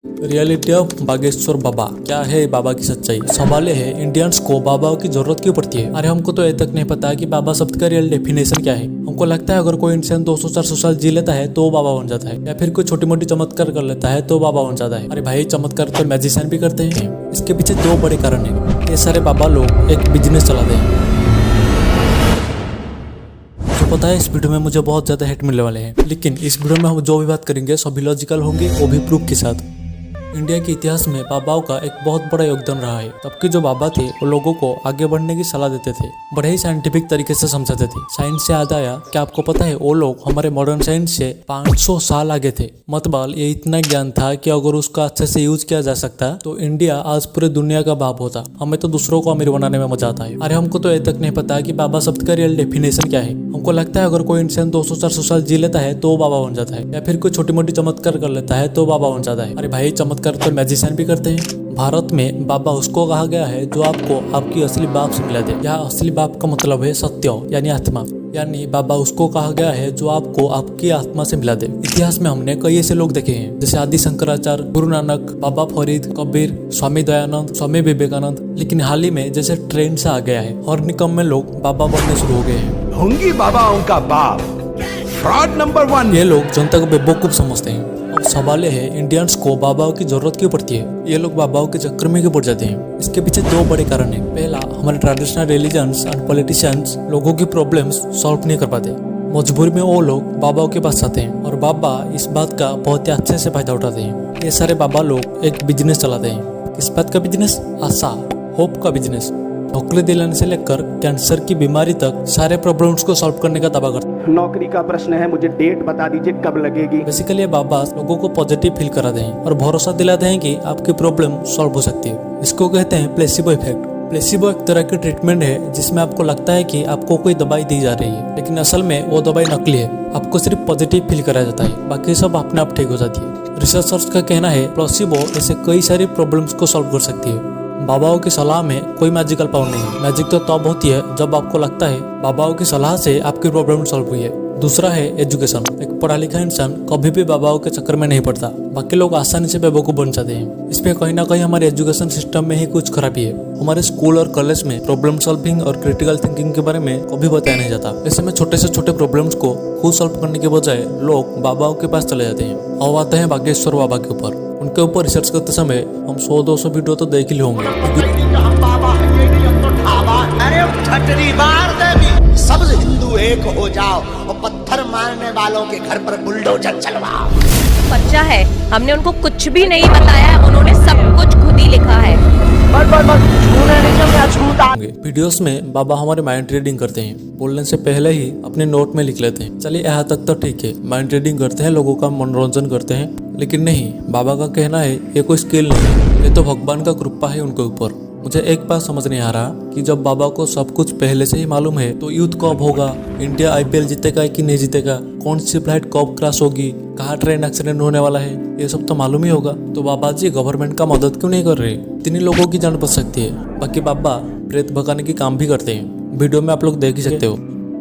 Reality of Bageshwar बाबा। क्या है बाबा की सच्चाई? सवाल है, इंडियंस को बाबा की जरूरत क्यों पड़ती है? अरे हमको तो ये तक नहीं पता कि बाबा शब्द का रियल डेफिनेशन क्या है। हमको लगता है अगर कोई इंसान 200-400 साल जी लेता है तो बाबा बन जाता है, या फिर कोई छोटी मोटी चमत्कार कर लेता है तो बाबा बन जाता है। अरे भाई, चमत्कार तो मैजिशियन भी करते हैं। इसके पीछे दो बड़े कारण है। ये सारे बाबा लोग एक बिजनेस चलाते हैं। तो पता है, इस वीडियो में मुझे बहुत ज्यादा हेट मिलने वाले हैं, लेकिन इस वीडियो में हम जो भी बात करेंगे सभी लॉजिकल होंगे, वो भी प्रूफ के साथ। इंडिया के इतिहास में बाबाओं का एक बहुत बड़ा योगदान रहा है। तब के जो बाबा थे वो लोगों को आगे बढ़ने की सलाह देते थे, बड़े ही साइंटिफिक तरीके से समझाते थे। साइंस से याद आया, क्या आपको पता है वो लोग हमारे मॉडर्न साइंस से 500 साल आगे थे। मतलब ये इतना ज्ञान था कि अगर उसका अच्छे से यूज किया जा सकता तो इंडिया आज पूरे दुनिया का बाप होता। हमें तो दूसरों को अमीर बनाने में मजा आता है। अरे हमको तो ये तक नहीं पता कि बाबा शब्द का रियल डेफिनेशन क्या है। हमको लगता है अगर कोई इंसान 200-400 साल जी लेता है तो बाबा बन जाता है, या फिर कोई छोटी मोटी चमत्कार कर लेता है तो बाबा बन जाता है। अरे भाई, चमत्कार तो मैजिशियन भी करते हैं। भारत में बाबा उसको कहा गया है जो आपको आपकी असली बाप से मिला दे। यहाँ असली बाप का मतलब है सत्य यानी आत्मा। यानी बाबा उसको कहा गया है जो आपको आपकी आत्मा से मिला दे। इतिहास में हमने कई ऐसे लोग देखे हैं, जैसे आदि शंकराचार्य, गुरु नानक, बाबा फरीद, कबीर, स्वामी दयानंद, स्वामी विवेकानंद। लेकिन हाल ही में जैसे ट्रेंड से आ गया है और निकम्मे लोग बाबा बनने शुरू हो गए हैं। होंगी बाबाओं का बाप, फ्रॉड नंबर 1। ये लोग जनता को बेवकूफ समझते हैं। अब सवाल है, इंडियंस को बाबाओं की जरूरत क्यों पड़ती है? ये लोग बाबाओं के चक्कर में क्यों पड़ जाते हैं? इसके पीछे दो बड़े कारण हैं। पहला, हमारे ट्रेडिशनल रिलीजन्स एंड पॉलिटिशियंस लोगों की प्रॉब्लम्स सॉल्व नहीं कर पाते। मजबूरी में वो लोग बाबाओं के पास जाते हैं और बाबा इस बात का बहुत ही अच्छे से फायदा उठाते हैं। ये सारे बाबा लोग एक बिजनेस चलाते हैं। किस बात का बिजनेस? आशा, होप का बिजनेस। नौकरी दिलाने से लेकर कैंसर की बीमारी तक सारे प्रॉब्लम्स को सॉल्व करने का दावा करते हैं। नौकरी का प्रश्न है, मुझे डेट बता दीजिए कब लगेगी। बेसिकली बाबा लोगों को पॉजिटिव फील कराते हैं और भरोसा दिलाते हैं कि आपकी प्रॉब्लम सॉल्व हो सकती है। इसको कहते हैं प्लेसिबो इफेक्ट। प्लेसिबो एक तरह की ट्रीटमेंट है जिसमें आपको लगता है कि आपको कोई दवाई दी जा रही है, लेकिन असल में वो दवाई नकली है। आपको सिर्फ पॉजिटिव फील कराया जाता है, बाकी सब अपने आप ठीक हो जाती है। रिसर्चर्स का कहना है प्लेसिबो ऐसे कई सारी प्रॉब्लम्स को सॉल्व कर सकती है। बाबाओं की सलाह में कोई मैजिकल पावर नहीं है। मैजिक तो तब होती है जब आपको लगता है बाबाओं की सलाह से आपकी प्रॉब्लम सॉल्व हुई है। दूसरा है एजुकेशन। एक पढ़ा लिखा इंसान कभी भी बाबाओं के चक्कर में नहीं पड़ता। बाकी लोग आसानी से बेवकूफ बन जाते हैं। इसमें कहीं ना कहीं हमारे एजुकेशन सिस्टम में ही कुछ खराबी है। हमारे स्कूल और कॉलेज में प्रॉब्लम सॉल्विंग और क्रिटिकल थिंकिंग के बारे में कभी बताया नहीं जाता। ऐसे में छोटे से छोटे प्रॉब्लम्स को खुद सॉल्व करने के बजाय लोग बाबाओं के पास चले जाते हैं। अब आते हैं बागेश्वर बाबा के ऊपर। उनके ऊपर रिसर्च करते समय हम 100-200 वीडियो तो देख ही होंगे। सब हिंदू एक हो जाओ और पत्थर मारने वालों के घर पर बुलडोजर चलवाओ। बच्चा है, हमने उनको कुछ भी नहीं बताया, उन्होंने सब कुछ खुद ही लिखा है। वीडियोस में बाबा हमारे माइंड रीडिंग करते हैं, बोलने से पहले ही अपने नोट में लिख लेते हैं। चलिए यहाँ तक तो ठीक है, माइंड रीडिंग करते हैं, लोगों का मनोरंजन करते हैं। लेकिन नहीं, बाबा का कहना है ये कोई स्किल नहीं है, ये तो भगवान का कृपा है उनके ऊपर। मुझे एक बात समझ नहीं आ रहा कि जब बाबा को सब कुछ पहले से ही मालूम है तो युद्ध कब होगा, इंडिया IPL जीतेगा कि नहीं जीतेगा, कौन सी फ्लाइट कब क्रैश होगी, कहाँ ट्रेन एक्सीडेंट होने वाला है, ये सब तो मालूम ही होगा। तो बाबा जी गवर्नमेंट का मदद क्यों नहीं कर रहे? इतनी लोगों की जान बच सकती है। बाकी बाबा प्रेत भगाने की काम भी करते हैं, वीडियो में आप लोग देख ही सकते हो।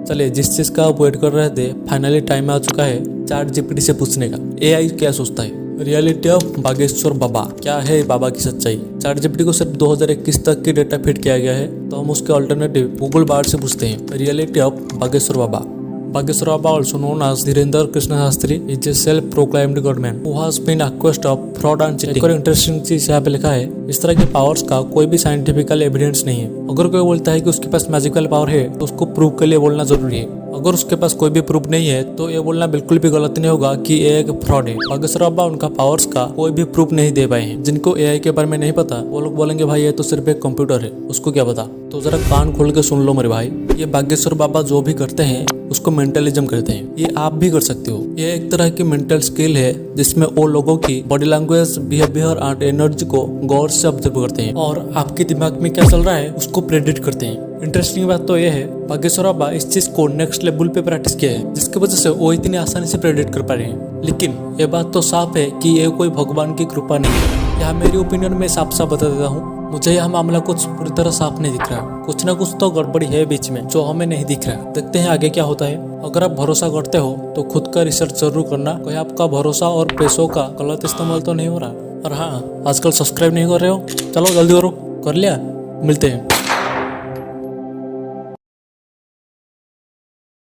चलिए, जिस चीज का आप वेट कर रहे थे, फाइनली टाइम आ चुका है चैट GPT से पूछने का, AI क्या सोचता है। रियलिटी ऑफ बागेश्वर बाबा। क्या है बाबा की सच्चाई? चैट GPT को सिर्फ 2021 तक की डेटा फीड किया गया है, तो हम उसके अल्टरनेटिव गूगल बार से पूछते हैं। Reality of Bageshwar Baba. Bageshwar Baba, also known as Dhirendra Krishna Shastri, is a self-proclaimed godman who has been accused of fraud and cheating। एक और इंटरेस्टिंग चीज यहाँ पे लिखा है, इस तरह के पावर्स का कोई भी साइंटिफिकल एविडेंस नहीं है। अगर कोई बोलता है कि उसके पास मैजिकल पावर है तो उसको प्रूव के लिए बोलना जरूरी है। अगर उसके पास कोई भी प्रूफ नहीं है तो ये बोलना बिल्कुल भी गलत नहीं होगा कि ये एक फ्रॉड है। बागेश्वर बाबा उनका पावर्स का कोई भी प्रूफ नहीं दे पाए हैं। जिनको AI के बारे में नहीं पता वो लोग बोलेंगे भाई ये तो सिर्फ एक कंप्यूटर है, उसको क्या पता। तो जरा कान खोल के सुन लो मेरे भाई, ये बागेश्वर बाबा जो भी करते हैं उसको मेंटलिज्म कहते हैं। ये आप भी कर सकते हो। ये एक तरह की मेंटल स्किल है जिसमें वो लोगों की body language, behaviour and energy को गौर से ऑब्जर्व करते हैं और आपके दिमाग में क्या चल रहा है उसको प्रेडिक्ट करते हैं। इंटरेस्टिंग बात तो ये है, बागेश्वर बाबा इस चीज को नेक्स्ट लेवल पे प्रैक्टिस किया है, जिसकी वजह से वो इतनी आसानी से प्रेडिक्ट कर पा रहे हैं। लेकिन ये बात तो साफ है कि ये कोई भगवान की कृपा नहीं है। यहाँ मेरी ओपिनियन में साफ साफ बता देता हूँ, मुझे यह मामला कुछ पूरी तरह साफ नहीं दिख रहा। कुछ ना कुछ तो गड़बड़ी है बीच में जो हमें नहीं दिख रहा। देखते हैं आगे क्या होता है। अगर आप भरोसा करते हो तो खुद का रिसर्च जरूर करना, कहीं आपका भरोसा और पैसों का गलत इस्तेमाल तो नहीं हो रहा। और हाँ, आजकल सब्सक्राइब नहीं कर रहे हो, चलो जल्दी करो। कर लिया? मिलते हैं।